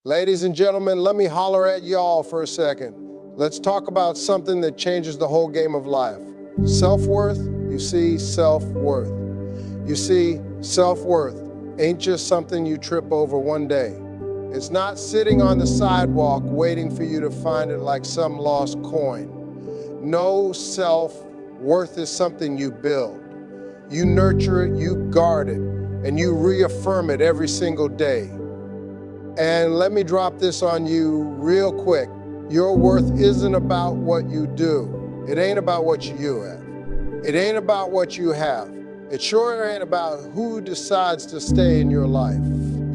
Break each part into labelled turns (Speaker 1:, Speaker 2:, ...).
Speaker 1: Ladies and gentlemen, let me holler at y'all for a second. Let's talk about something that changes the whole game of life. Self-worth, you see, self-worth. You see, self-worth ain't just something you trip over one day. It's not sitting on the sidewalk waiting for you to find it like some lost coin. No, self-worth is something you build. You nurture it, you guard it, and you reaffirm it every single day. And let me drop this on you real quick. Your worth isn't about what you do. It ain't about what you have. It ain't about what you have. It sure ain't about who decides to stay in your life.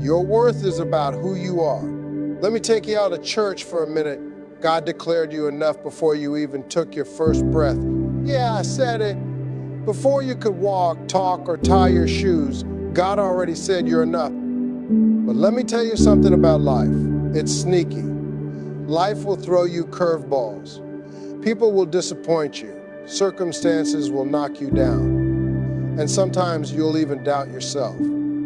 Speaker 1: Your worth is about who you are. Let me take you out of church for a minute. God declared you enough before you even took your first breath. Yeah, I said it. Before you could walk, talk, or tie your shoes, God already said you're enough. But let me tell you something about life. It's sneaky. Life will throw you curveballs. People will disappoint you. Circumstances will knock you down. And sometimes you'll even doubt yourself.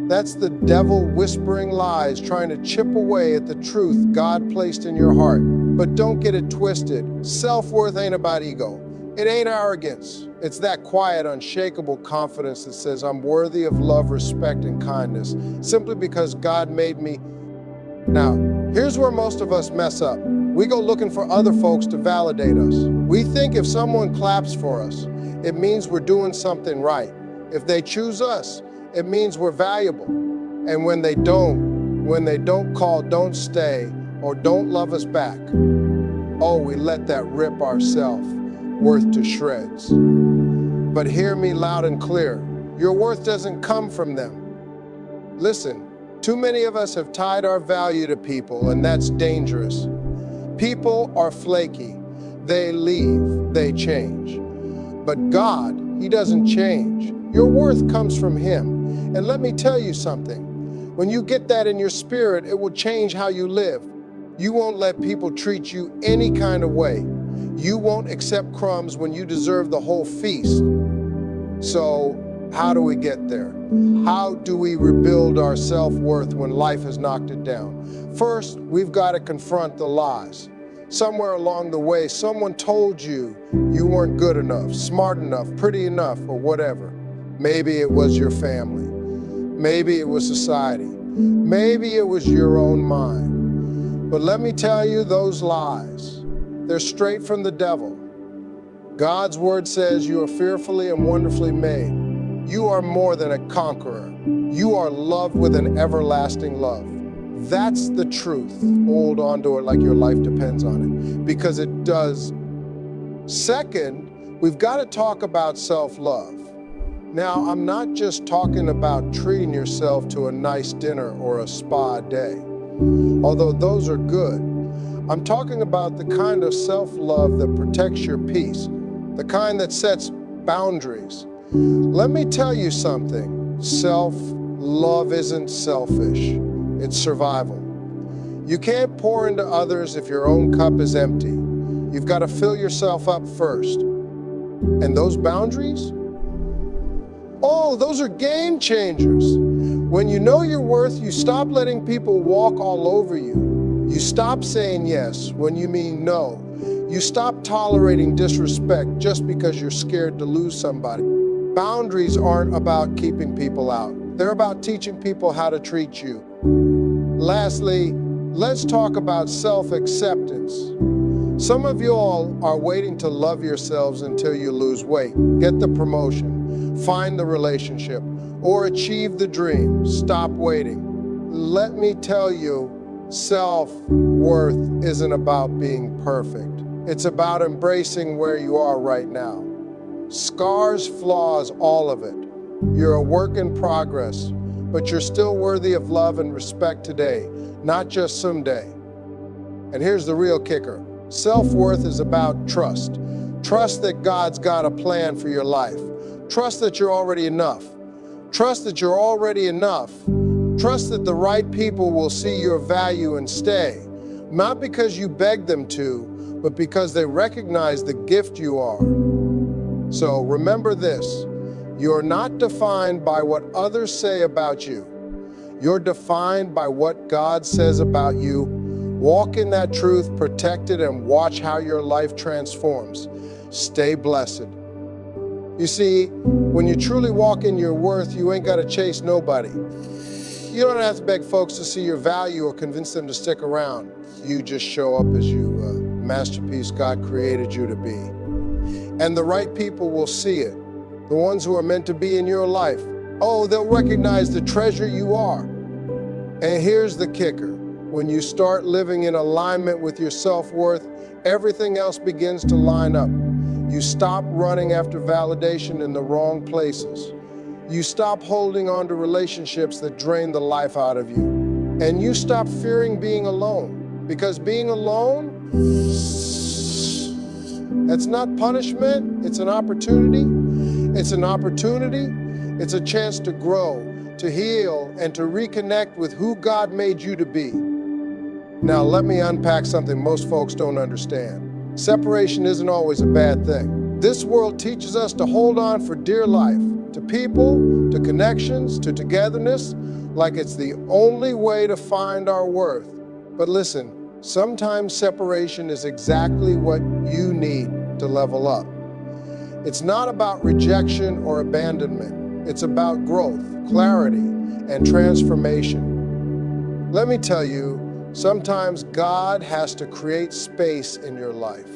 Speaker 1: That's the devil whispering lies, trying to chip away at the truth God placed in your heart. But don't get it twisted. Self-worth ain't about ego. It ain't arrogance. It's that quiet, unshakable confidence that says, I'm worthy of love, respect, and kindness, simply because God made me. Now, here's where most of us mess up. We go looking for other folks to validate us. We think if someone claps for us, it means we're doing something right. If they choose us, it means we're valuable. And when they don't call, don't stay, or don't love us back, oh, we let that rip our self-worth to shreds. But hear me loud and clear. Your worth doesn't come from them. Listen, too many of us have tied our value to people, and that's dangerous. People are flaky. They leave, they change. But God, He doesn't change. Your worth comes from Him. And let me tell you something. When you get that in your spirit, it will change how you live. You won't let people treat you any kind of way. You won't accept crumbs when you deserve the whole feast. So, how do we get there? How do we rebuild our self-worth when life has knocked it down? First, we've got to confront the lies. Somewhere along the way, someone told you you weren't good enough, smart enough, pretty enough, or whatever. Maybe it was your family. Maybe it was society. Maybe it was your own mind. But let me tell you, those lies, they're straight from the devil. God's word says you are fearfully and wonderfully made. You are more than a conqueror. You are loved with an everlasting love. That's the truth. Hold on to it like your life depends on it, because it does. Second, we've got to talk about self-love. Now, I'm not just talking about treating yourself to a nice dinner or a spa day, although those are good. I'm talking about the kind of self-love that protects your peace, the kind that sets boundaries. Let me tell you something. Self-love isn't selfish. It's survival. You can't pour into others if your own cup is empty. You've got to fill yourself up first. And those boundaries? Oh, those are game changers. When you know your worth, you stop letting people walk all over you. You stop saying yes when you mean no. You stop tolerating disrespect just because you're scared to lose somebody. Boundaries aren't about keeping people out. They're about teaching people how to treat you. Lastly, let's talk about self-acceptance. Some of you all are waiting to love yourselves until you lose weight, get the promotion, find the relationship, or achieve the dream. Stop waiting. Let me tell you, self-worth isn't about being perfect. It's about embracing where you are right now. Scars, flaws, all of it. You're a work in progress, but you're still worthy of love and respect today, not just someday. And here's the real kicker. Self-worth is about trust. Trust that God's got a plan for your life. Trust that you're already enough. Trust that you're already enough. Trust that the right people will see your value and stay, not because you begged them to, but because they recognize the gift you are. So remember this, you're not defined by what others say about you. You're defined by what God says about you. Walk in that truth, protect it, and watch how your life transforms. Stay blessed. You see, when you truly walk in your worth, you ain't got to chase nobody. You don't have to beg folks to see your value or convince them to stick around. You just show up as you masterpiece God created you to be. And the right people will see it. The ones who are meant to be in your life. Oh, they'll recognize the treasure you are. And here's the kicker. When you start living in alignment with your self-worth, everything else begins to line up. You stop running after validation in the wrong places. You stop holding on to relationships that drain the life out of you. And you stop fearing being alone. Because being alone, that's not punishment, it's an opportunity. It's an opportunity. It's a chance to grow, to heal, and to reconnect with who God made you to be. Now, let me unpack something most folks don't understand. Separation isn't always a bad thing. This world teaches us to hold on for dear life, to people, to connections, to togetherness, like it's the only way to find our worth. But listen, sometimes separation is exactly what you need to level up. It's not about rejection or abandonment. It's about growth, clarity, and transformation. Let me tell you, sometimes God has to create space in your life.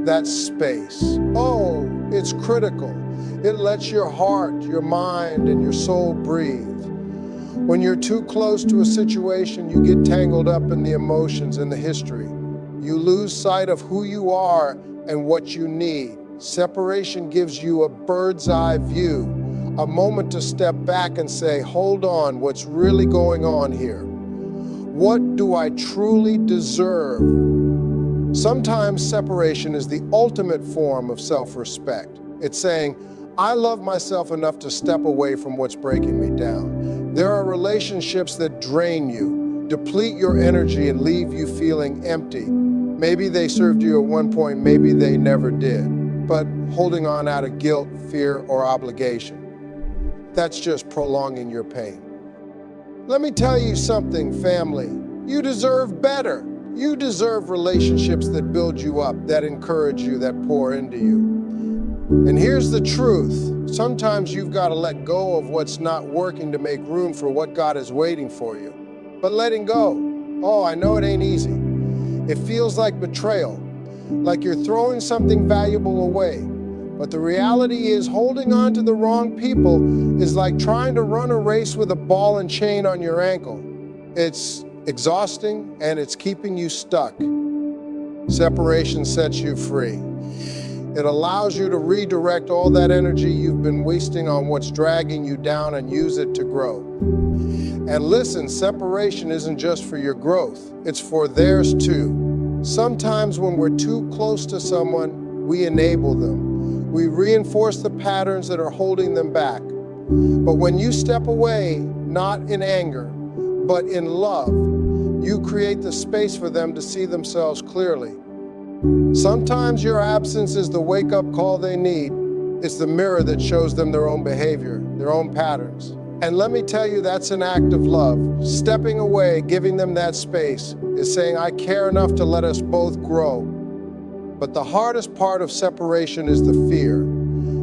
Speaker 1: That space, oh, it's critical. It lets your heart, your mind, and your soul breathe. When you're too close to a situation, you get tangled up in the emotions and the history. You lose sight of who you are and what you need. Separation gives you a bird's eye view, a moment to step back and say, hold on, what's really going on here? What do I truly deserve? Sometimes separation is the ultimate form of self-respect. It's saying, I love myself enough to step away from what's breaking me down. There are relationships that drain you, deplete your energy, and leave you feeling empty. Maybe they served you at one point, maybe they never did, but holding on out of guilt, fear, or obligation. That's just prolonging your pain. Let me tell you something, family. You deserve better. You deserve relationships that build you up, that encourage you, that pour into you. And here's the truth. Sometimes you've got to let go of what's not working to make room for what God is waiting for you. But letting go, oh, I know it ain't easy. It feels like betrayal, like you're throwing something valuable away. But the reality is holding on to the wrong people is like trying to run a race with a ball and chain on your ankle. It's exhausting and it's keeping you stuck. Separation sets you free. It allows you to redirect all that energy you've been wasting on what's dragging you down and use it to grow. And listen, separation isn't just for your growth, it's for theirs too. Sometimes when we're too close to someone, we enable them. We reinforce the patterns that are holding them back. But when you step away, not in anger, but in love, you create the space for them to see themselves clearly. Sometimes your absence is the wake-up call they need. It's the mirror that shows them their own behavior, their own patterns. And let me tell you, that's an act of love. Stepping away, giving them that space, is saying, I care enough to let us both grow. But the hardest part of separation is the fear.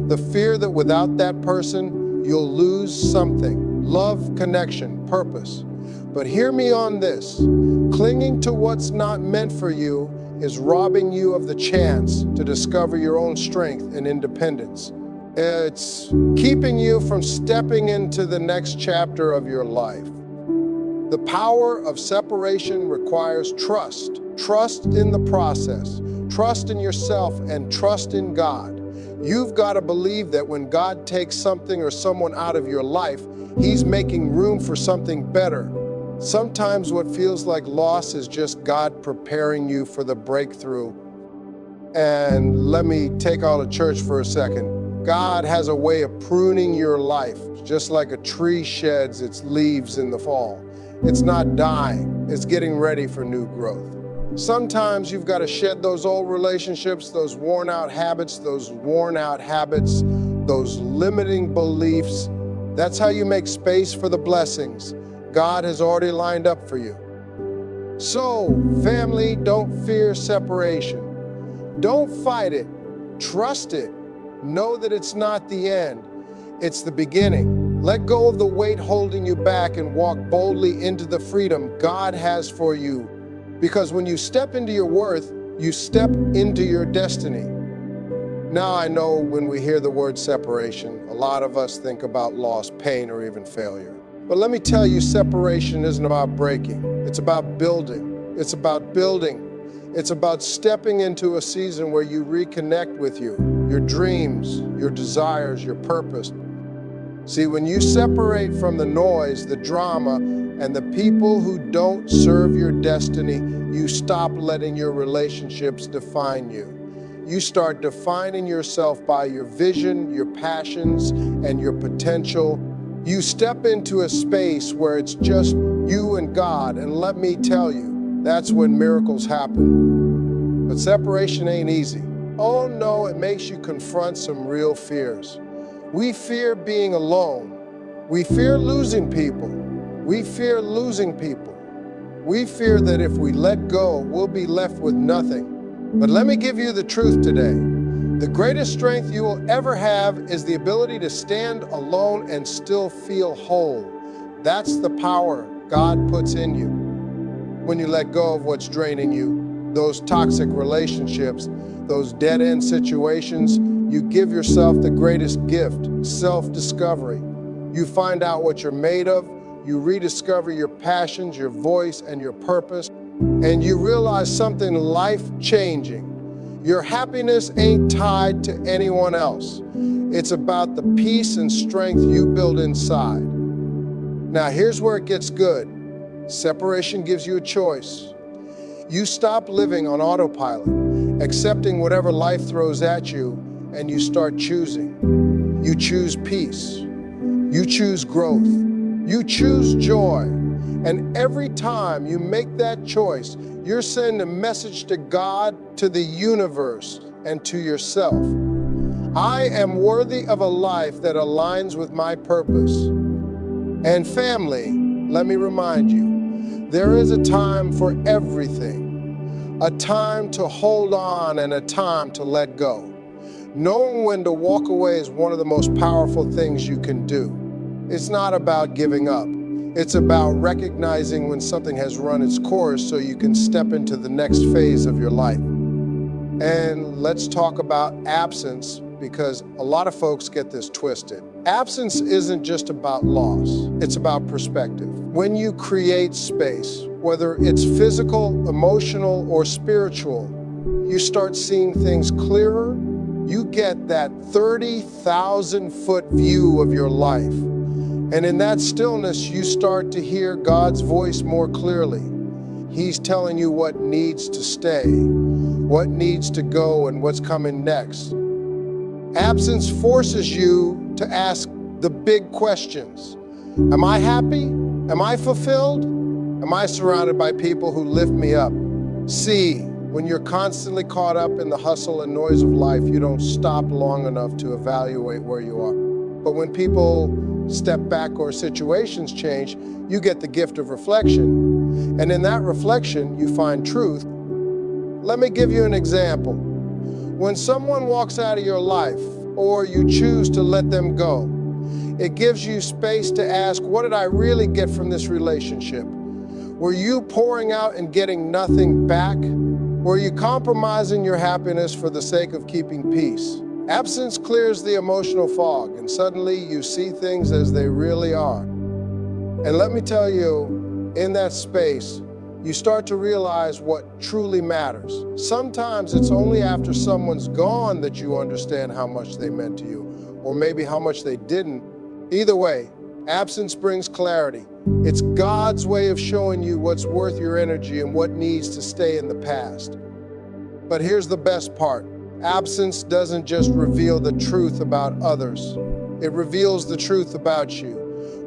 Speaker 1: The fear that without that person, you'll lose something. Love, connection, purpose. But hear me on this. Clinging to what's not meant for you is robbing you of the chance to discover your own strength and independence. It's keeping you from stepping into the next chapter of your life. The power of separation requires trust. Trust in the process, trust in yourself, and trust in God. You've got to believe that when God takes something or someone out of your life, He's making room for something better. Sometimes what feels like loss is just God preparing you for the breakthrough. And let me take all the church for a second. God has a way of pruning your life, just like a tree sheds its leaves in the fall. It's not dying, it's getting ready for new growth. Sometimes you've got to shed those old relationships, those worn out habits, those limiting beliefs. That's how you make space for the blessings. God has already lined up for you. So, family, don't fear separation. Don't fight it. Trust it. Know that it's not the end. It's the beginning. Let go of the weight holding you back and walk boldly into the freedom God has for you. Because when you step into your worth, you step into your destiny. Now I know when we hear the word separation, a lot of us think about loss, pain, or even failure. But let me tell you, separation isn't about breaking. It's about building. It's about building. It's about stepping into a season where you reconnect with you, your dreams, your desires, your purpose. See, when you separate from the noise, the drama, and the people who don't serve your destiny, you stop letting your relationships define you. You start defining yourself by your vision, your passions, and your potential. You step into a space where it's just you and God, and let me tell you, that's when miracles happen. But separation ain't easy. Oh no, it makes you confront some real fears. We fear being alone. We fear losing people. We fear losing people. We fear that if we let go, we'll be left with nothing. But let me give you the truth today. The greatest strength you will ever have is the ability to stand alone and still feel whole. That's the power God puts in you. When you let go of what's draining you, those toxic relationships, those dead-end situations, you give yourself the greatest gift, self-discovery. You find out what you're made of, you rediscover your passions, your voice, and your purpose, and you realize something life-changing. Your happiness ain't tied to anyone else. It's about the peace and strength you build inside. Now, here's where it gets good. Separation gives you a choice. You stop living on autopilot, accepting whatever life throws at you, and you start choosing. You choose peace. You choose growth. You choose joy. And every time you make that choice, you're sending a message to God, to the universe, and to yourself. I am worthy of a life that aligns with my purpose. And family, let me remind you, there is a time for everything. A time to hold on and a time to let go. Knowing when to walk away is one of the most powerful things you can do. It's not about giving up. It's about recognizing when something has run its course so you can step into the next phase of your life. And let's talk about absence, because a lot of folks get this twisted. Absence isn't just about loss, it's about perspective. When you create space, whether it's physical, emotional, or spiritual, you start seeing things clearer. You get that 30,000-foot view of your life. And in that stillness, you start to hear God's voice more clearly. He's telling you what needs to stay, what needs to go, and what's coming next. Absence forces you to ask the big questions. Am I happy? Am I fulfilled? Am I surrounded by people who lift me up? See, when you're constantly caught up in the hustle and noise of life, you don't stop long enough to evaluate where you are. But when people step back or situations change, you get the gift of reflection. And in that reflection, you find truth. Let me give you an example. When someone walks out of your life, or you choose to let them go, it gives you space to ask, what did I really get from this relationship? Were you pouring out and getting nothing back? Were you compromising your happiness for the sake of keeping peace? Absence clears the emotional fog, and suddenly you see things as they really are. And let me tell you, in that space, you start to realize what truly matters. Sometimes it's only after someone's gone that you understand how much they meant to you, or maybe how much they didn't. Either way, absence brings clarity. It's God's way of showing you what's worth your energy and what needs to stay in the past. But here's the best part. Absence doesn't just reveal the truth about others. It reveals the truth about you.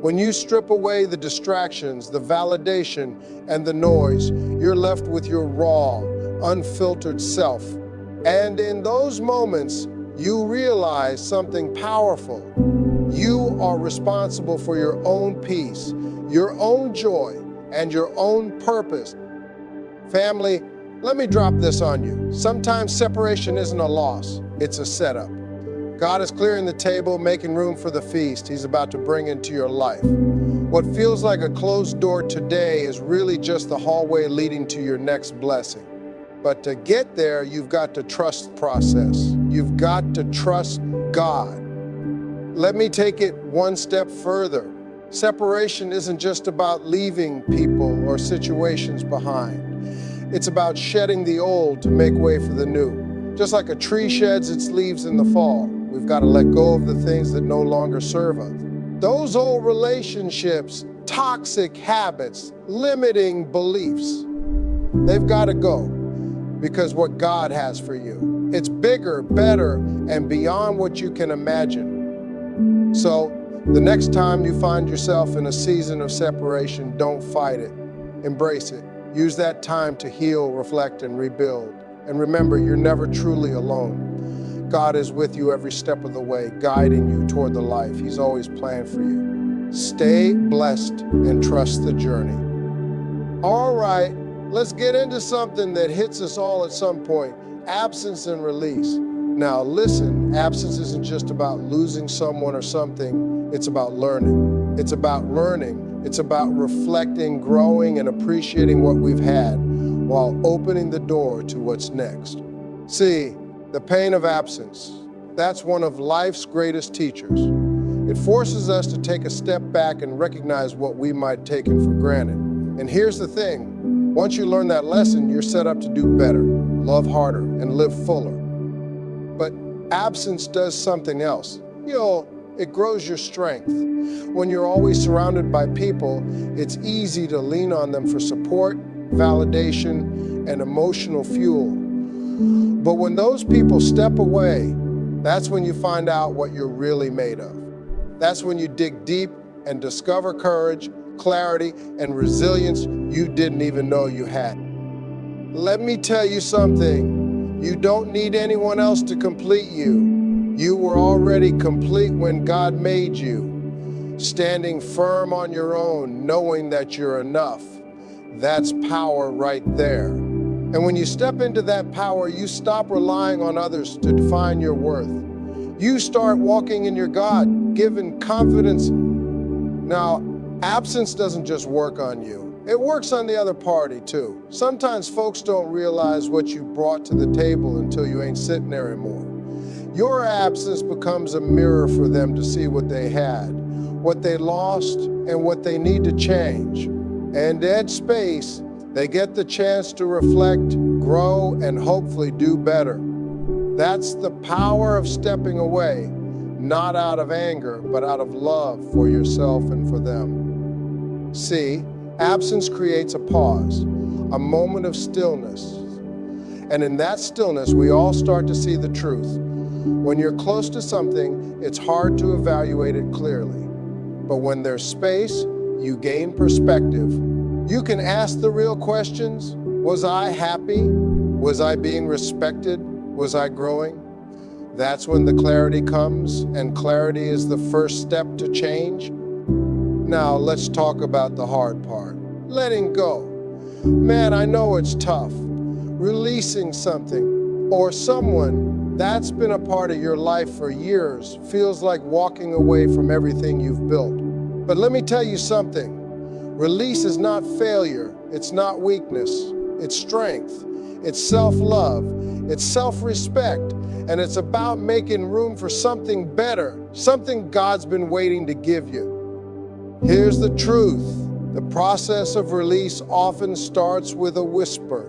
Speaker 1: When you strip away the distractions, the validation, and the noise, you're left with your raw, unfiltered self. And in those moments, you realize something powerful. You are responsible for your own peace. your own joy, and your own purpose. Family, let me drop this on you. Sometimes separation isn't a loss, it's a setup. God is clearing the table, making room for the feast He's about to bring into your life. What feels like a closed door today is really just the hallway leading to your next blessing. But to get there, you've got to trust the process. You've got to trust God. Let me take it one step further. Separation isn't just about leaving people or situations behind. It's about shedding the old to make way for the new. Just like a tree sheds its leaves in the fall, we've got to let go of the things that no longer serve us. Those old relationships, toxic habits, limiting beliefs, they've got to go, because what God has for you, it's bigger, better, and beyond what you can imagine. So the next time you find yourself in a season of separation, don't fight it. Embrace it. Use that time to heal, reflect, and rebuild. And remember, you're never truly alone. God is with you every step of the way, guiding you toward the life He's always planned for you. Stay blessed and trust the journey. All right, let's get into something that hits us all at some point: absence and release. Now listen, absence isn't just about losing someone or something, it's about learning. It's about learning. It's about reflecting, growing, and appreciating what we've had while opening the door to what's next. See, the pain of absence, that's one of life's greatest teachers. It forces us to take a step back and recognize what we might have taken for granted. And here's the thing, once you learn that lesson, you're set up to do better, love harder, and live fuller. But absence does something else. It grows your strength. When you're always surrounded by people, it's easy to lean on them for support, validation, and emotional fuel. But when those people step away, that's when you find out what you're really made of. That's when you dig deep and discover courage, clarity, and resilience you didn't even know you had. Let me tell you something. You don't need anyone else to complete you. You were already complete when God made you. Standing firm on your own, knowing that you're enough. That's power right there. And when you step into that power, you stop relying on others to define your worth. You start walking in your God-given confidence. Now, absence doesn't just work on you. It works on the other party too. Sometimes folks don't realize what you brought to the table until you ain't sitting there anymore. Your absence becomes a mirror for them to see what they had, what they lost, and what they need to change. And that space, they get the chance to reflect, grow, and hopefully do better. That's the power of stepping away, not out of anger, but out of love for yourself and for them. See, absence creates a pause, a moment of stillness. And in that stillness, we all start to see the truth. When you're close to something, it's hard to evaluate it clearly. But when there's space, you gain perspective. You can ask the real questions. Was I happy? Was I being respected? Was I growing? That's when the clarity comes, and clarity is the first step to change. Now let's talk about the hard part, letting go. Man, I know it's tough. Releasing something or someone that's been a part of your life for years feels like walking away from everything you've built. But let me tell you something. Release is not failure. It's not weakness. It's strength. It's self-love. It's self-respect. And it's about making room for something better, something God's been waiting to give you. Here's the truth. The process of release often starts with a whisper.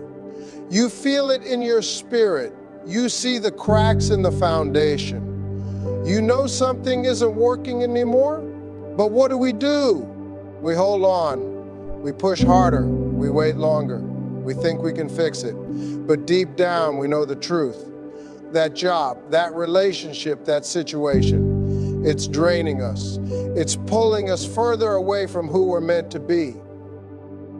Speaker 1: You feel it in your spirit. You see the cracks in the foundation. You know something isn't working anymore, but what do? We hold on. We push harder. We wait longer. We think we can fix it. But deep down, we know the truth. That job, that relationship, that situation, it's draining us. It's pulling us further away from who we're meant to be.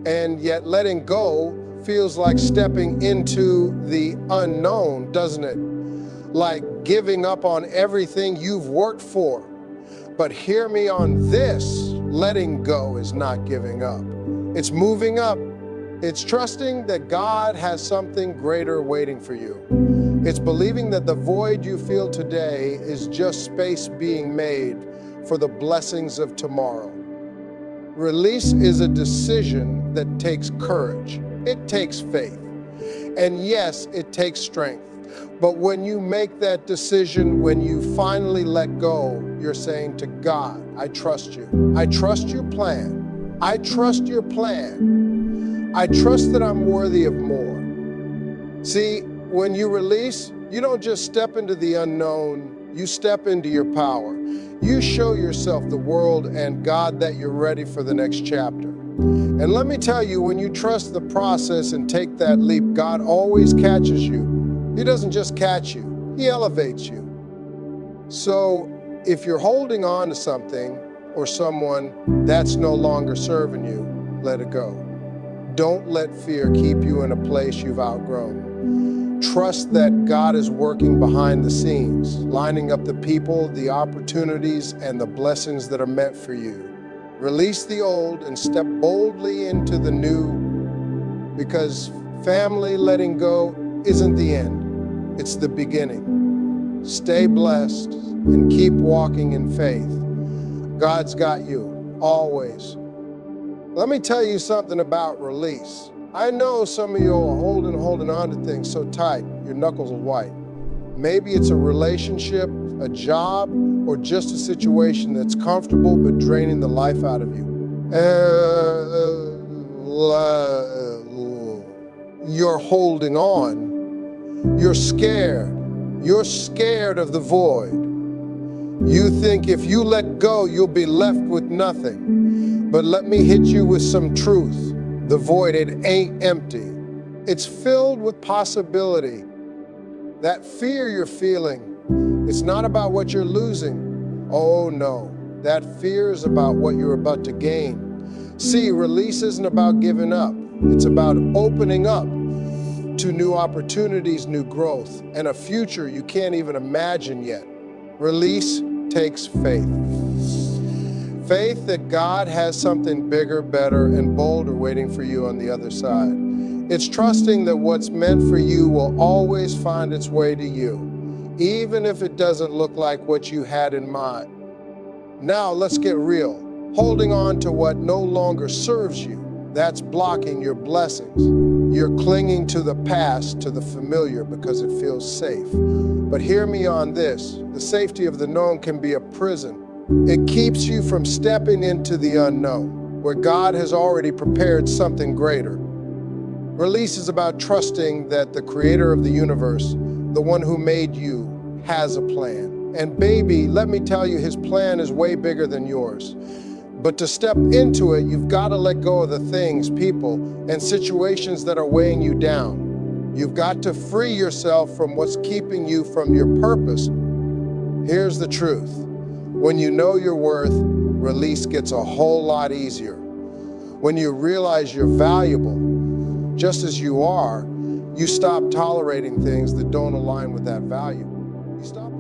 Speaker 1: And yet letting go feels like stepping into the unknown, doesn't it? Like giving up on everything you've worked for. But hear me on this. Letting go is not giving up. It's moving up. It's trusting that God has something greater waiting for you. It's believing that the void you feel today is just space being made for the blessings of tomorrow. Release is a decision that takes courage. It takes faith. And yes, it takes strength. But when you make that decision, when you finally let go, you're saying to God, I trust you. I trust your plan. I trust your plan. I trust that I'm worthy of more. See, when you release, you don't just step into the unknown, you step into your power. You show yourself, the world, and God that you're ready for the next chapter. And let me tell you, when you trust the process and take that leap, God always catches you. He doesn't just catch you, He elevates you. So if you're holding on to something or someone that's no longer serving you, let it go. Don't let fear keep you in a place you've outgrown. Trust that God is working behind the scenes, lining up the people, the opportunities, and the blessings that are meant for you. Release the old and step boldly into the new, because family letting go isn't the end, it's the beginning. Stay blessed and keep walking in faith. God's got you, always. Let me tell you something about release. I know some of you are holding on to things so tight, your knuckles are white. Maybe it's a relationship, a job, or just a situation that's comfortable but draining the life out of you. You're holding on. You're scared. You're scared of the void. You think if you let go, you'll be left with nothing. But let me hit you with some truth. The void, it ain't empty. It's filled with possibility. That fear you're feeling, it's not about what you're losing. Oh no, that fear is about what you're about to gain. See, release isn't about giving up. It's about opening up to new opportunities, new growth, and a future you can't even imagine yet. Release takes faith. Faith that God has something bigger, better, and bolder waiting for you on the other side. It's trusting that what's meant for you will always find its way to you, even if it doesn't look like what you had in mind. Now let's get real. Holding on to what no longer serves you, that's blocking your blessings. You're clinging to the past, to the familiar, because it feels safe. But hear me on this. The safety of the known can be a prison. It keeps you from stepping into the unknown, where God has already prepared something greater. Release is about trusting that the creator of the universe, the one who made you, has a plan. And baby, let me tell you, his plan is way bigger than yours. But to step into it, you've got to let go of the things, people, and situations that are weighing you down. You've got to free yourself from what's keeping you from your purpose. Here's the truth. When you know your worth, release gets a whole lot easier. When you realize you're valuable, just as you are, you stop tolerating things that don't align with that value. You stop.